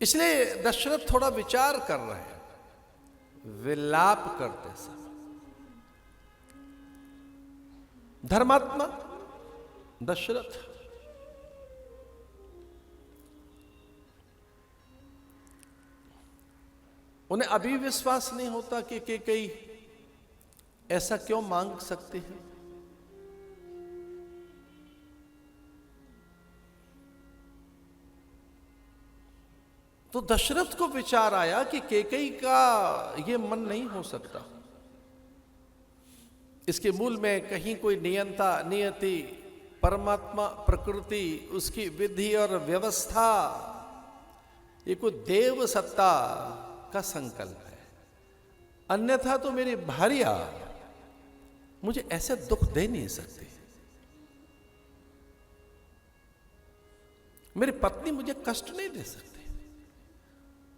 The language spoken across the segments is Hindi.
इसलिए दशरथ थोड़ा विचार कर रहे हैं, विलाप करते समय। धर्मात्मा दशरथ उन्हें अभी विश्वास नहीं होता कि कैकेयी ऐसा क्यों मांग सकते हैं। तो दशरथ को विचार आया कि कैकेयी का यह मन नहीं हो सकता। इसके मूल में कहीं कोई नियंता, नियति, परमात्मा, प्रकृति, उसकी विधि और व्यवस्था, ये कोई देव सत्ता का संकल्प है। अन्यथा तो मेरी भार्या मुझे ऐसे दुख दे नहीं सकती। मेरी पत्नी मुझे कष्ट नहीं दे सकती।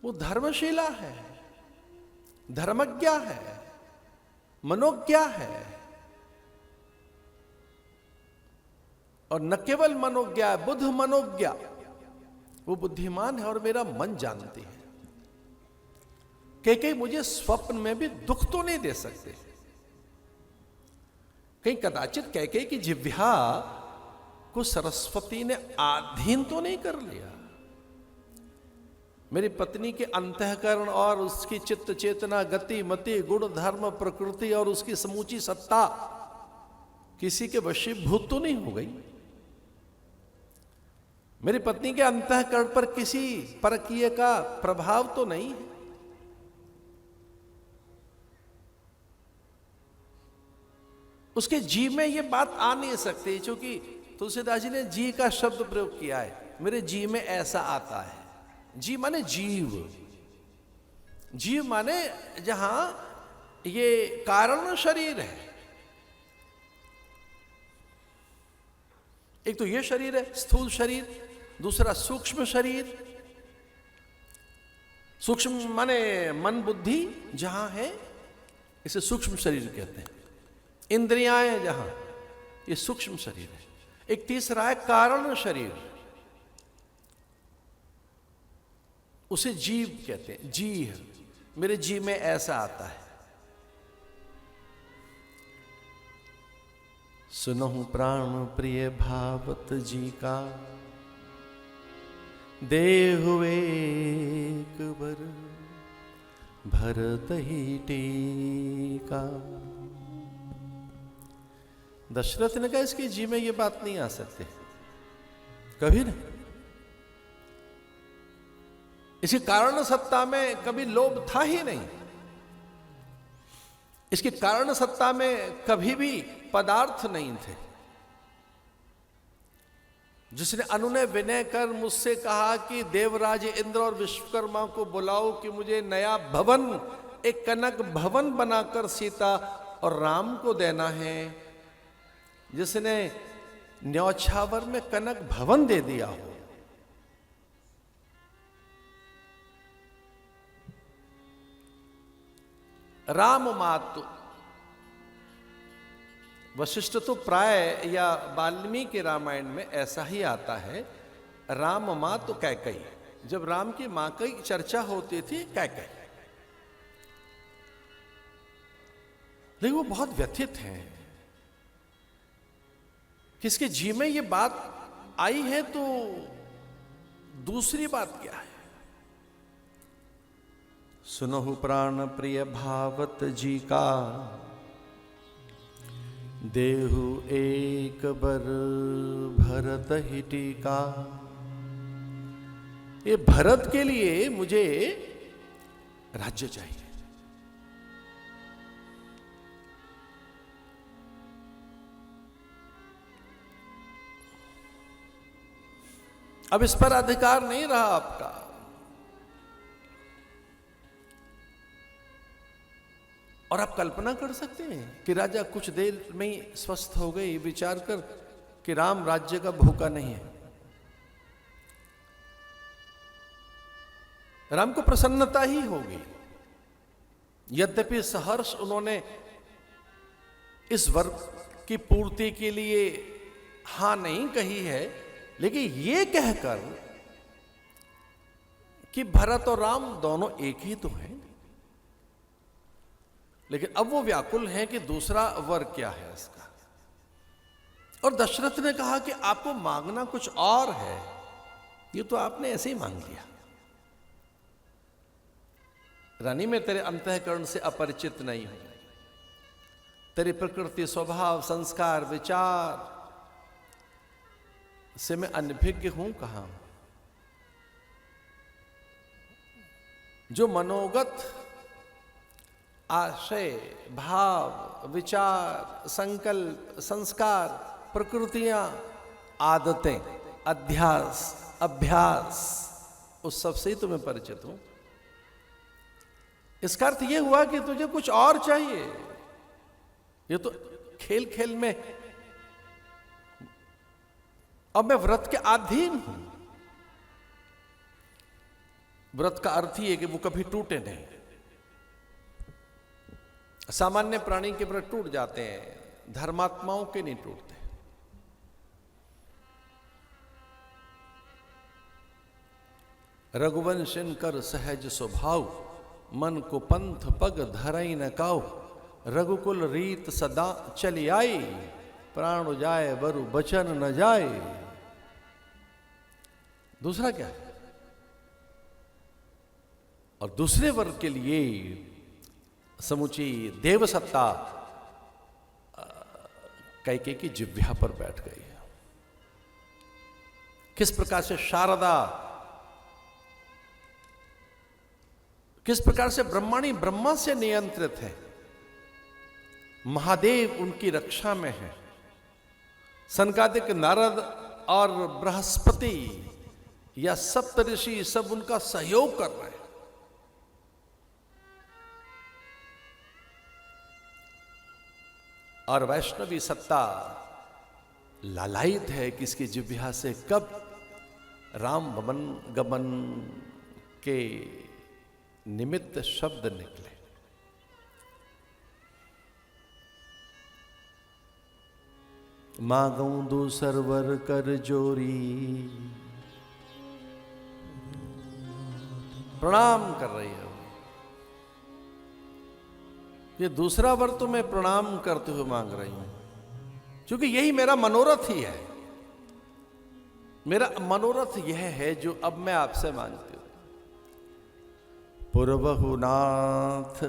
वो धर्मशीला है, धर्मज्ञा है, मनोज्ञा है, और न केवल मनोज्ञा, बुद्ध मनोज्ञा। वो बुद्धिमान है और मेरा मन जानती है। कैकेयी मुझे स्वप्न में भी दुख तो नहीं दे सकते। कहीं कदाचित कैकेयी की जिह्वा को सरस्वती ने आधीन तो नहीं कर लिया। मेरी पत्नी के अंतःकरण और उसकी चित्त चेतना, गति, मति, गुण, धर्म, प्रकृति और उसकी समूची सत्ता किसी के वशीभूत तो नहीं हो गई। मेरी पत्नी के अंतःकरण पर किसी परकीय का प्रभाव तो नहीं है। उसके जी में ये बात आ नहीं सकती, क्योंकि तुलसीदास जी ने जी का शब्द प्रयोग किया है। मेरे जी में ऐसा आता है। जी माने जीव, जीव माने जहां ये कारण शरीर है। एक तो ये शरीर है, स्थूल शरीर, दूसरा सूक्ष्म शरीर। सूक्ष्म माने मन बुद्धि जहां है, इसे सूक्ष्म शरीर कहते हैं। इंद्रियां जहां, ये सूक्ष्म शरीर है। एक तीसरा है कारण शरीर, उसे जीव कहते हैं। जी है, मेरे जी में ऐसा आता है। सुनहु प्राण प्रिय भावत जी का, देहु एक बर भरत ही टीका। दशरथ ने कहा इसके जी में ये बात नहीं आ सकती कभी नहीं। इसके कारण सत्ता में कभी लोभ था ही नहीं। इसके कारण सत्ता में कभी भी पदार्थ नहीं थे। जिसने अनुनय विनय कर मुझसे कहा कि देवराज इंद्र और विश्वकर्मा को बुलाओ कि मुझे नया भवन, एक कनक भवन बनाकर सीता और राम को देना है, जिसने न्यौछावर में कनक भवन दे दिया हो। राम मातु, वशिष्ठ तो प्राय या वाल्मीकि रामायण में ऐसा ही आता है, राम मातु कैकेयी। जब राम की मां की चर्चा होती थी कैकेयी, लेकिन वो बहुत व्यथित हैं। किसके जी में ये बात आई है, तो दूसरी बात क्या है? सुनहु प्राण प्रिय भावत जी का, देहु एक बर भरत ही टीका। ये भरत के लिए मुझे राज्य चाहिए। अब इस पर अधिकार नहीं रहा आपका। और आप कल्पना कर सकते हैं कि राजा कुछ देर में ही स्वस्थ हो गए, विचार कर कि राम राज्य का भूखा नहीं है। राम को प्रसन्नता ही होगी। यद्यपि सहर्ष उन्होंने इस वर्ग की पूर्ति के लिए हां नहीं कही है, लेकिन यह कहकर कि भरत और राम दोनों एक ही तो हैं, लेकिन अब वो व्याकुल हैं कि दूसरा वर क्या है इसका। और दशरथ ने कहा कि आपको मांगना कुछ और है, ये तो आपने ऐसे ही मांग लिया। रानी, मैं तेरे अंतःकरण से अपरिचित नहीं हूं, तेरी प्रकृति, स्वभाव, संस्कार, विचार से मैं अनभिज्ञ हूं कहां। जो मनोगत आशय, भाव, विचार, संकल्प, संस्कार, प्रकृतियां, आदतें, अध्यास, अभ्यास, उस सब से ही तुम्हें परिचित हूं। इसका अर्थ यह हुआ कि तुझे कुछ और चाहिए। ये तो खेल खेल में अब मैं व्रत के अधीन हूं। व्रत का अर्थ ही है कि वो कभी टूटे नहीं। सामान्य प्राणी के व्रत टूट जाते हैं, धर्मात्माओं के नहीं टूटते। रघुवंशन कर सहज स्वभाव, मन को पंथ पग धरई न काऊ। रघुकुल रीत सदा चली आई, प्राण जाए बरु बचन न जाए। दूसरा क्या है? और दूसरे वर्ग के लिए समुची देव सत्ता कैकेयी की जिह्वा पर बैठ गई है। किस प्रकार से शारदा, किस प्रकार से ब्रह्माणी ब्रह्मा से नियंत्रित है, महादेव उनकी रक्षा में है, सनकादिक, नारद और बृहस्पति या सप्तऋषि सब उनका सहयोग कर रहे हैं। और वैष्णवी सत्ता लालायित है कि इसकी जिह्वा से कब राम भवन गमन के निमित्त शब्द निकले। मांगू दूसर वर कर जोरी, प्रणाम कर रही है। ये दूसरा वर तो मैं प्रणाम करते हुए मांग रही हूं, क्योंकि यही मेरा मनोरथ ही है। मेरा मनोरथ यह है जो अब मैं आपसे मांगती हूं। पुरबहुनाथ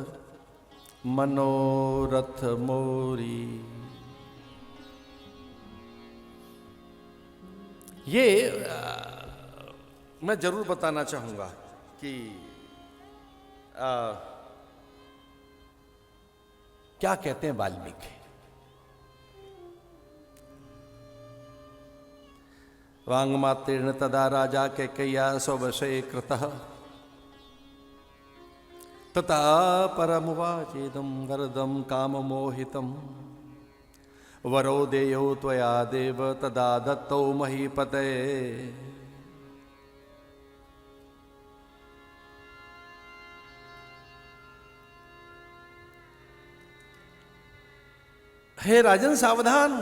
मनोरथ मोरी। ये मैं जरूर बताना चाहूंगा कि क्या कहते हैं वाल्मीकि। वांगमात्रेण तदा राजा कैकेय्या स्ववशे कृतः, तथा परमुवाचेदं वरदं काममोहितं। वरो देयो त्वया देव तदा दत्तो महीपते। हे राजन सावधान,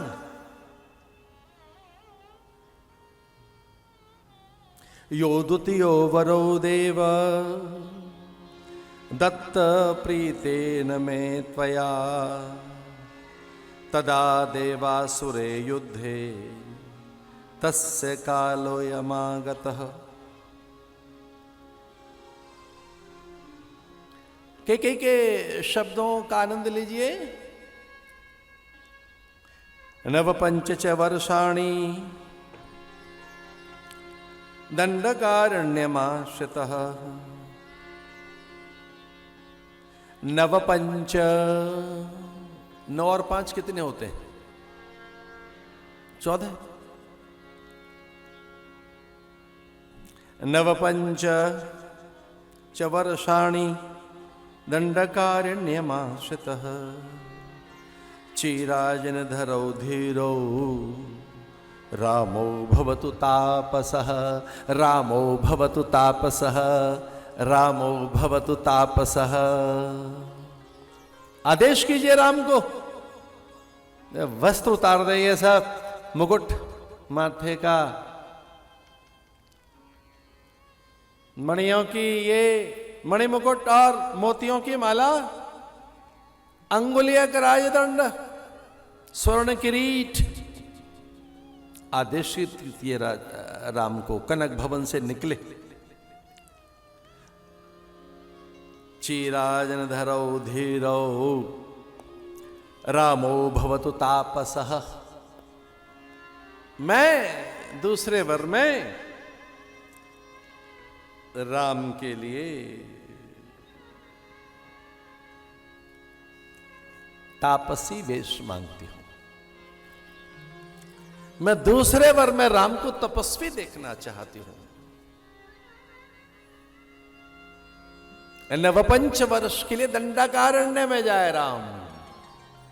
यो द्वितीयो वरो देव दत्त प्रीतेन मे त्वया। तदा देवासुरे युद्धे तस्य कालोऽयमागतः। कैकेयी के शब्दों का आनंद लीजिए। नवपंच च वर्षाणि दंडकारण्यमाश्रितः। नवपंच, 9 और 5 कितने होते हैं? 14। नवपंच च वर्षाणि दंडकारण्यमाश्रितः। चिराजनधरौ धीरौ रामो भवतु तापसः। रामो भवतु तापसः। रामो भवतु तापसः। आदेश कीजिए राम को, वस्त्र उतार दे, ये सब मुकुट माथे का मणियों की ये मणिमुकुट और मोतियों की माला, अंगुलियक राजदंड, स्वर्ण किरीट आदेशित किए राम को। कनक भवन से निकले, चीराजन धरौ धीरौ रामो भवतु तापसः। मैं दूसरे वर में राम के लिए तापसी वेश मांगती हूं। मैं दूसरे वर में राम को तपस्वी देखना चाहती हूं। नवपंच वर्ष के लिए दंडकारण्य में जाए राम।